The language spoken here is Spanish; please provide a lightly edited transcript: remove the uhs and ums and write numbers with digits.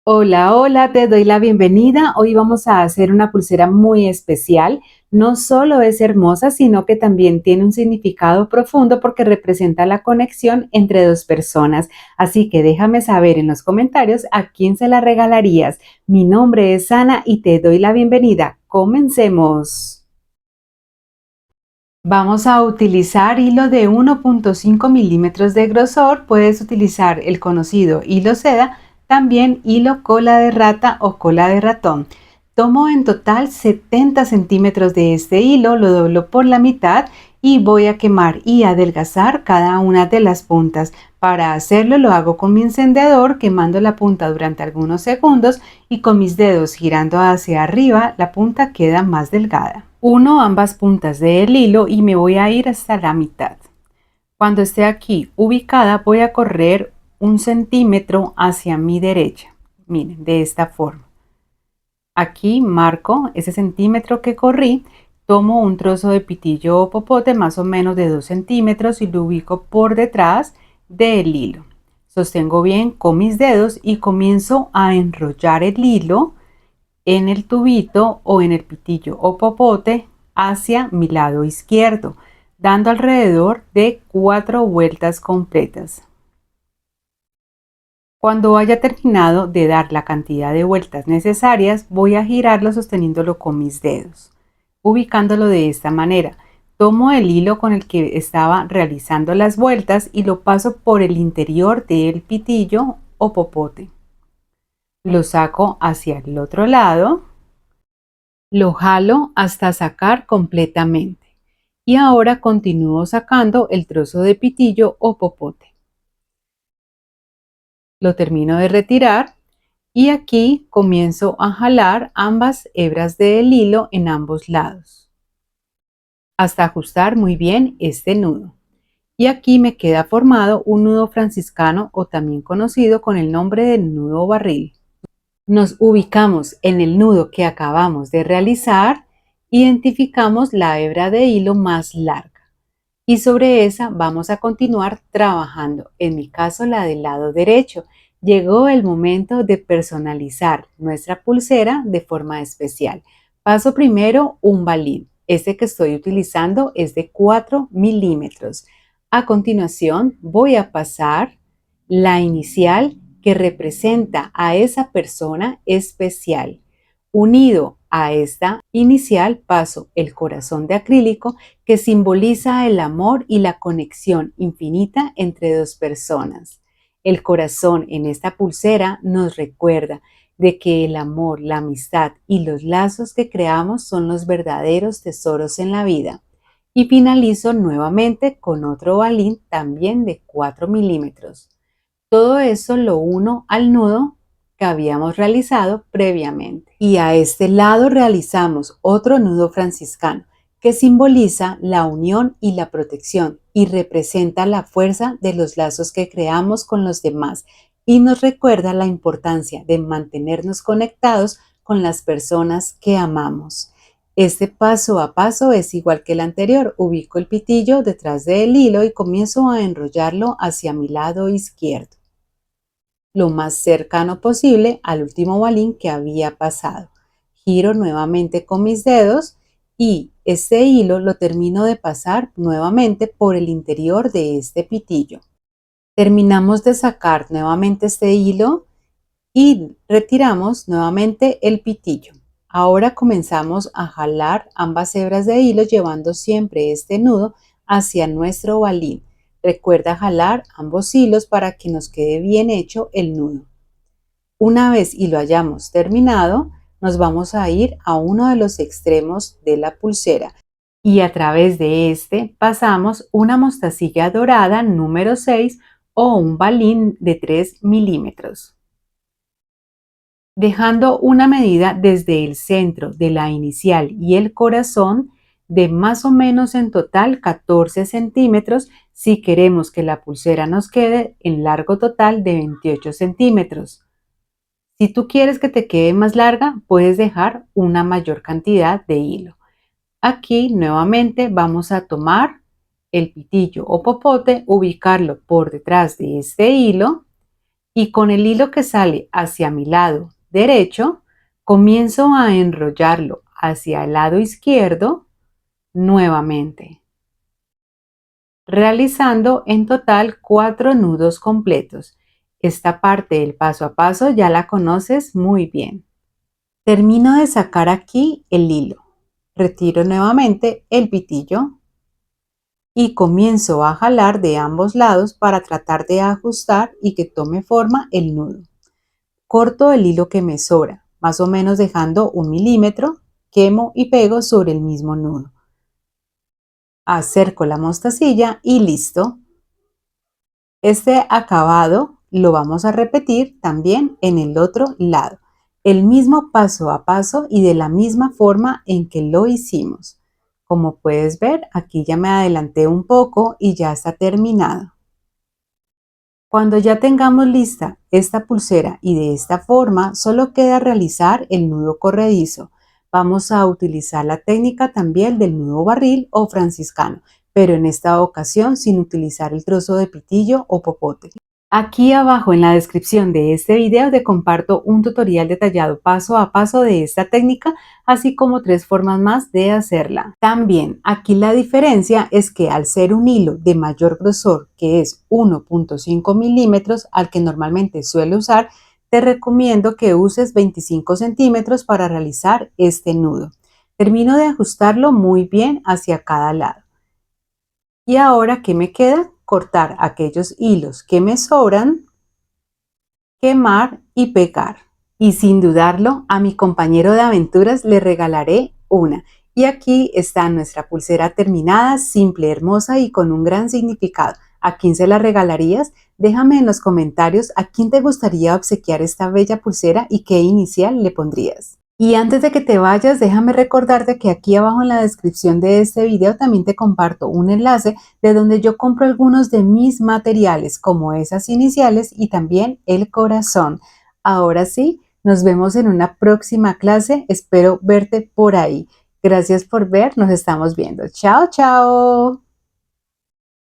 Hola, hola, te doy la bienvenida. Hoy vamos a hacer una pulsera muy especial. No solo es hermosa, sino que también tiene un significado profundo porque representa la conexión entre dos personas. Así que déjame saber en los comentarios a quién se la regalarías. Mi nombre es Ana y te doy la bienvenida. Comencemos. Vamos a utilizar hilo de 1,5 milímetros de grosor. Puedes utilizar el conocido hilo seda, también hilo cola de rata o cola de ratón. Tomo en total 70 centímetros de este hilo, lo doblo por la mitad y voy a quemar y adelgazar cada una de las puntas. Para hacerlo lo hago con mi encendedor, quemando la punta durante algunos segundos y con mis dedos girando hacia arriba, la punta queda más delgada. Uno ambas puntas del hilo y me voy a ir hasta la mitad. Cuando esté aquí ubicada voy a correr 1 centímetro hacia mi derecha. Miren, de esta forma. Aquí marco ese centímetro que corrí, tomo un trozo de pitillo o popote más o menos de 2 centímetros y lo ubico por detrás del hilo. Sostengo bien con mis dedos y comienzo a enrollar el hilo en el tubito o en el pitillo o popote hacia mi lado izquierdo, dando alrededor de 4 vueltas completas. Cuando haya terminado de dar la cantidad de vueltas necesarias, voy a girarlo sosteniéndolo con mis dedos, ubicándolo de esta manera. Tomo el hilo con el que estaba realizando las vueltas y lo paso por el interior del pitillo o popote. Lo saco hacia el otro lado. Lo jalo hasta sacar completamente y ahora continúo sacando el trozo de pitillo o popote. Lo termino de retirar y aquí comienzo a jalar ambas hebras del hilo en ambos lados hasta ajustar muy bien este nudo. Y aquí me queda formado un nudo franciscano o también conocido con el nombre de nudo barril. Nos ubicamos en el nudo que acabamos de realizar, identificamos la hebra de hilo más larga y sobre esa vamos a continuar trabajando, en mi caso la del lado derecho. Llegó el momento de personalizar nuestra pulsera de forma especial. Paso primero un balín. Este que estoy utilizando es de 4 milímetros. A continuación voy a pasar la inicial que representa a esa persona especial. Unido a esta inicial paso el corazón de acrílico que simboliza el amor y la conexión infinita entre dos personas. El corazón en esta pulsera nos recuerda de que el amor, la amistad y los lazos que creamos son los verdaderos tesoros en la vida. Y finalizo nuevamente con otro balín también de 4 milímetros. Todo eso lo uno al nudo que habíamos realizado previamente. Y a este lado realizamos otro nudo franciscano que simboliza la unión y la protección y representa la fuerza de los lazos que creamos con los demás y nos recuerda la importancia de mantenernos conectados con las personas que amamos. Este paso a paso es igual que el anterior. Ubico el pitillo detrás del hilo y comienzo a enrollarlo hacia mi lado izquierdo, lo más cercano posible al último balín que había pasado. Giro nuevamente con mis dedos y este hilo lo termino de pasar nuevamente por el interior de este pitillo. Terminamos de sacar nuevamente este hilo y retiramos nuevamente el pitillo. Ahora comenzamos a jalar ambas hebras de hilo llevando siempre este nudo hacia nuestro balín. Recuerda jalar ambos hilos para que nos quede bien hecho el nudo. Una vez y lo hayamos terminado, nos vamos a ir a uno de los extremos de la pulsera y a través de este pasamos una mostacilla dorada número 6 o un balín de 3 milímetros, dejando una medida desde el centro de la inicial y el corazón de más o menos en total 14 centímetros si queremos que la pulsera nos quede en largo total de 28 centímetros. Si tú quieres que te quede más larga, puedes dejar una mayor cantidad de hilo. Aquí nuevamente vamos a tomar el pitillo o popote, ubicarlo por detrás de este hilo Y con el hilo que sale hacia mi lado derecho, comienzo a enrollarlo hacia el lado izquierdo nuevamente, realizando en total 4 nudos completos. Esta parte del paso a paso ya la conoces muy bien. Termino de sacar aquí el hilo, retiro nuevamente el pitillo y comienzo a jalar de ambos lados para tratar de ajustar y que tome forma el nudo. Corto el hilo que me sobra, más o menos dejando 1 milímetro, quemo y pego sobre el mismo nudo. Acerco la mostacilla y listo. Este acabado lo vamos a repetir también en el otro lado, el mismo paso a paso y de la misma forma en que lo hicimos. Como puedes ver, aquí ya me adelanté un poco y ya está terminado. Cuando ya tengamos lista esta pulsera y de esta forma, solo queda realizar el nudo corredizo. Vamos a utilizar la técnica también del nudo barril o franciscano, pero en esta ocasión sin utilizar el trozo de pitillo o popote. Aquí abajo en la descripción de este video te comparto un tutorial detallado paso a paso de esta técnica, así como 3 formas más de hacerla. También aquí la diferencia es que al ser un hilo de mayor grosor, que es 1.5 milímetros, al que normalmente suelo usar, te recomiendo que uses 25 centímetros para realizar este nudo. Termino de ajustarlo muy bien hacia cada lado. Y ahora, ¿qué me queda? Cortar aquellos hilos que me sobran, quemar y pegar. Y sin dudarlo, a mi compañero de aventuras le regalaré una. Y aquí está nuestra pulsera terminada, simple, hermosa y con un gran significado. ¿A quién se la regalarías? Déjame en los comentarios a quién te gustaría obsequiar esta bella pulsera y qué inicial le pondrías. Y antes de que te vayas, déjame recordarte que aquí abajo en la descripción de este video también te comparto un enlace de donde yo compro algunos de mis materiales, como esas iniciales y también el corazón. Ahora sí, nos vemos en una próxima clase. Espero verte por ahí. Gracias por ver, nos estamos viendo. Chao, chao.